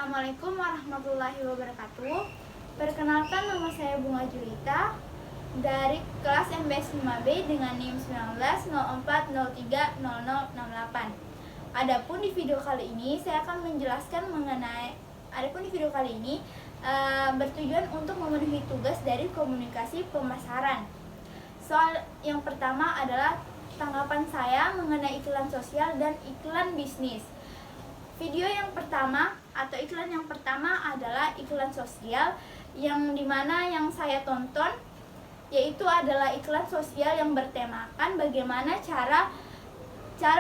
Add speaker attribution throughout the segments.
Speaker 1: Assalamualaikum warahmatullahi wabarakatuh. Perkenalkan, nama saya Bunga Julita dari kelas MBS 5B dengan NIM 1904030068. Adapun di video kali ini saya akan menjelaskan mengenai bertujuan untuk memenuhi tugas dari komunikasi pemasaran. Soal yang pertama adalah tanggapan saya mengenai iklan sosial dan iklan bisnis. Video yang pertama atau iklan yang pertama adalah iklan sosial yang dimana yang saya tonton, yaitu adalah iklan sosial yang bertemakan bagaimana cara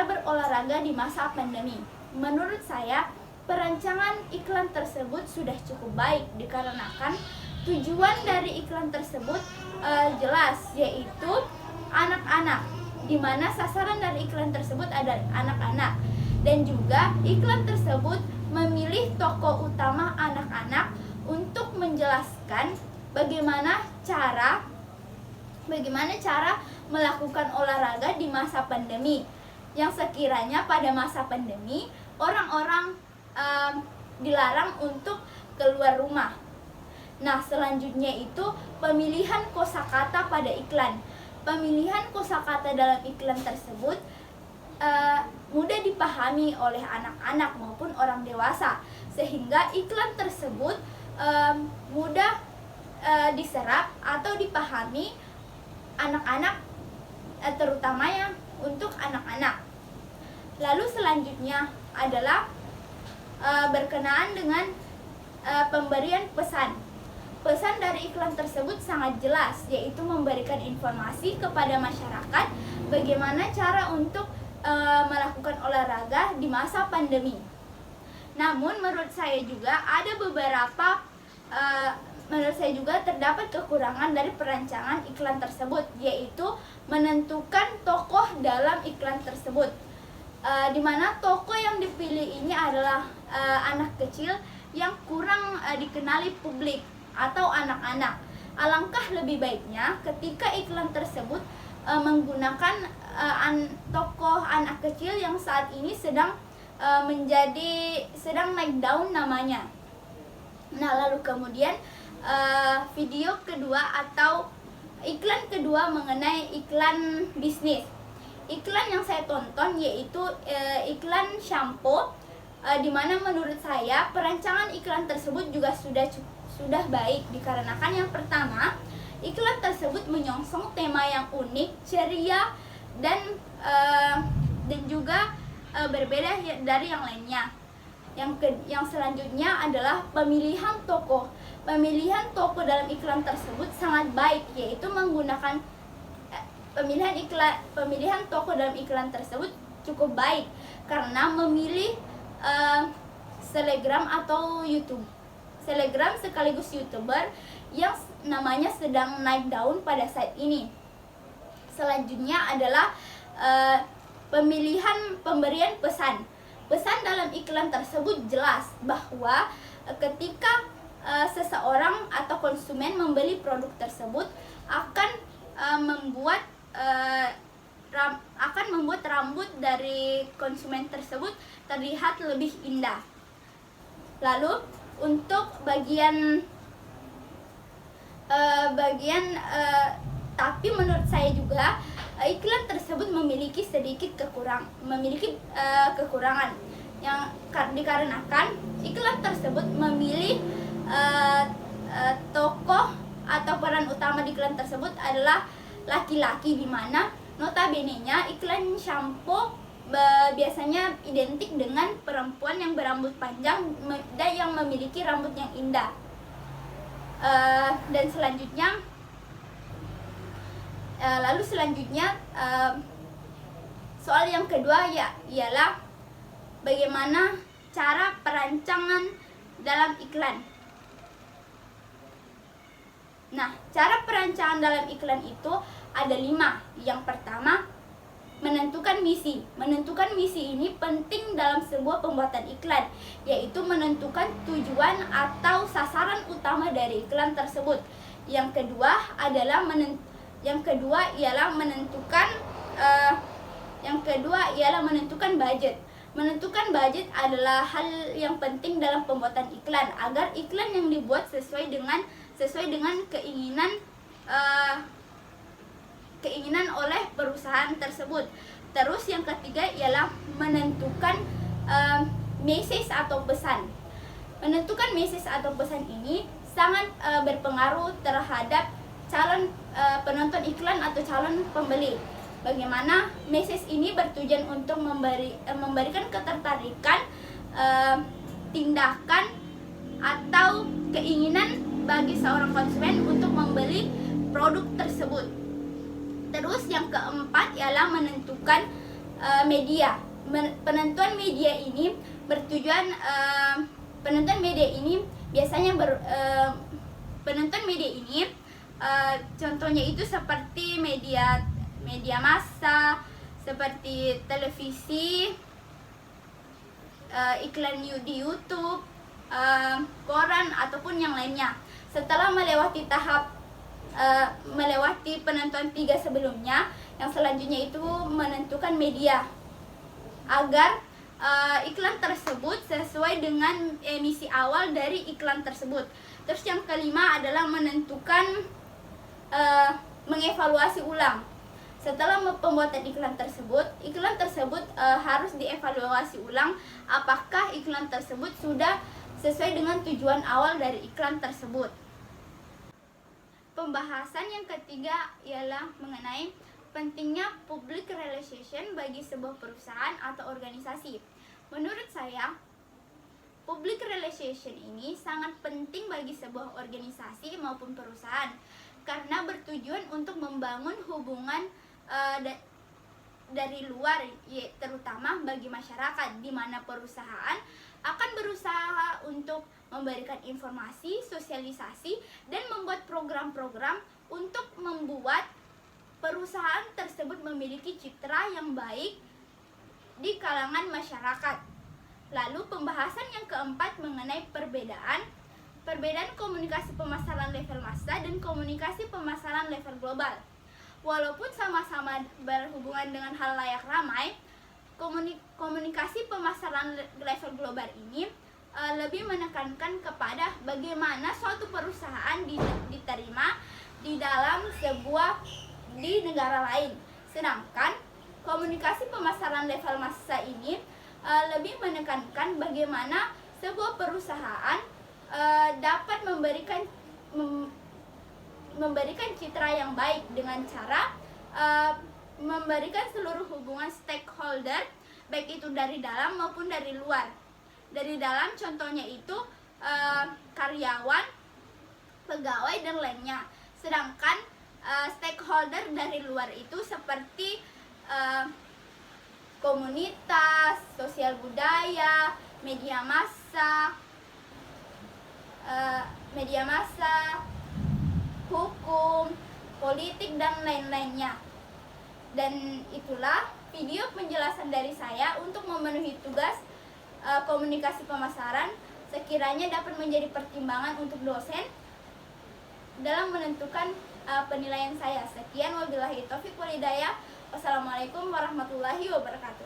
Speaker 1: berolahraga di masa pandemi. Menurut saya, perancangan iklan tersebut sudah cukup baik dikarenakan tujuan dari iklan tersebut jelas, yaitu anak-anak, di mana sasaran dari iklan tersebut adalah anak-anak. Dan juga iklan tersebut memilih tokoh utama anak-anak untuk menjelaskan bagaimana cara melakukan olahraga di masa pandemi, yang sekiranya pada masa pandemi orang-orang dilarang untuk keluar rumah. Nah, selanjutnya itu pemilihan kosakata pada iklan. Pemilihan kosakata dalam iklan tersebut mudah dipahami oleh anak-anak maupun orang dewasa, sehingga iklan tersebut mudah diserap atau dipahami anak-anak, terutama yang untuk anak-anak. Lalu selanjutnya adalah berkenaan dengan pemberian pesan. Pesan dari iklan tersebut sangat jelas, yaitu memberikan informasi kepada masyarakat bagaimana cara untuk melakukan olahraga di masa pandemi. Namun menurut saya juga terdapat kekurangan dari perancangan iklan tersebut, yaitu menentukan tokoh dalam iklan tersebut. Di mana tokoh yang dipilih ini adalah anak kecil yang kurang dikenali publik atau anak-anak. Alangkah lebih baiknya ketika iklan tersebut menggunakan tokoh anak kecil yang saat ini sedang naik daun namanya. Nah, lalu kemudian video kedua atau iklan kedua mengenai iklan bisnis. Iklan yang saya tonton yaitu iklan shampoo, di mana menurut saya perancangan iklan tersebut juga sudah baik dikarenakan yang pertama, iklan tersebut menyongsong tema yang unik, ceria, dan juga berbeda dari yang lainnya. Yang selanjutnya adalah pemilihan tokoh. Pemilihan tokoh dalam iklan tersebut sangat baik, yaitu menggunakan pemilihan tokoh dalam iklan tersebut cukup baik karena memilih selebgram atau selebgram sekaligus YouTuber yang namanya sedang naik daun pada saat ini. Selanjutnya adalah pemberian pesan. Pesan dalam iklan tersebut jelas bahwa ketika seseorang atau konsumen membeli produk tersebut akan membuat rambut dari konsumen tersebut terlihat lebih indah. Lalu untuk tapi menurut saya juga iklan tersebut memiliki kekurangan yang dikarenakan iklan tersebut memilih tokoh atau peran utama di iklan tersebut adalah laki-laki, di mana notabene-nya iklan shampoo biasanya identik dengan perempuan yang berambut panjang dan yang memiliki rambut yang indah. Dan selanjutnya soal yang kedua ialah bagaimana cara perancangan dalam iklan. Nah, cara perancangan dalam iklan itu ada 5. Yang pertama, menentukan misi. Menentukan misi ini penting dalam sebuah pembuatan iklan, yaitu menentukan tujuan atau sasaran utama dari iklan tersebut. Yang kedua ialah menentukan budget. Menentukan budget adalah hal yang penting dalam pembuatan iklan agar iklan yang dibuat sesuai dengan keinginan oleh perusahaan tersebut. Terus yang ketiga ialah menentukan message atau pesan. Menentukan message atau pesan ini sangat berpengaruh terhadap calon penonton iklan atau calon pembeli. Bagaimana message ini bertujuan untuk memberikan ketertarikan, tindakan atau keinginan bagi seorang konsumen untuk membeli produk tersebut. Terus yang keempat ialah menentukan media. Penentuan media ini bertujuan penentuan media ini biasanya penentuan media ini contohnya itu seperti media massa, seperti televisi, iklan di YouTube, koran ataupun yang lainnya. Setelah melewati penentuan 3 sebelumnya, yang selanjutnya itu menentukan media agar iklan tersebut sesuai dengan emisi awal dari iklan tersebut. Terus yang kelima adalah menentukan mengevaluasi ulang. Setelah pembuatan iklan tersebut harus dievaluasi ulang apakah iklan tersebut sudah sesuai dengan tujuan awal dari iklan tersebut. Pembahasan yang ketiga ialah mengenai pentingnya public relation bagi sebuah perusahaan atau organisasi. Menurut saya, public relation ini sangat penting bagi sebuah organisasi maupun perusahaan karena bertujuan untuk membangun hubungan dari luar, terutama bagi masyarakat, di mana perusahaan akan berusaha untuk memberikan informasi, sosialisasi, dan membuat program-program untuk membuat perusahaan tersebut memiliki citra yang baik di kalangan masyarakat. Lalu pembahasan yang keempat mengenai perbedaan komunikasi pemasaran level massa dan komunikasi pemasaran level global. Walaupun sama-sama berhubungan dengan hal layak ramai, komunikasi pemasaran level global ini lebih menekankan kepada bagaimana suatu perusahaan diterima di negara lain. Sedangkan komunikasi pemasaran level massa ini lebih menekankan bagaimana sebuah perusahaan dapat memberikan citra yang baik dengan cara memberikan seluruh hubungan stakeholder, baik itu dari dalam maupun dari luar. Dari dalam contohnya itu karyawan, pegawai, dan lainnya. Sedangkan stakeholder dari luar itu seperti komunitas, sosial budaya, media massa, hukum, politik, dan lain-lainnya. Dan itulah video penjelasan dari saya untuk memenuhi tugas komunikasi pemasaran, sekiranya dapat menjadi pertimbangan untuk dosen dalam menentukan penilaian saya. Sekian, wabillahi taufiq wal hidayah. Wassalamualaikum warahmatullahi wabarakatuh.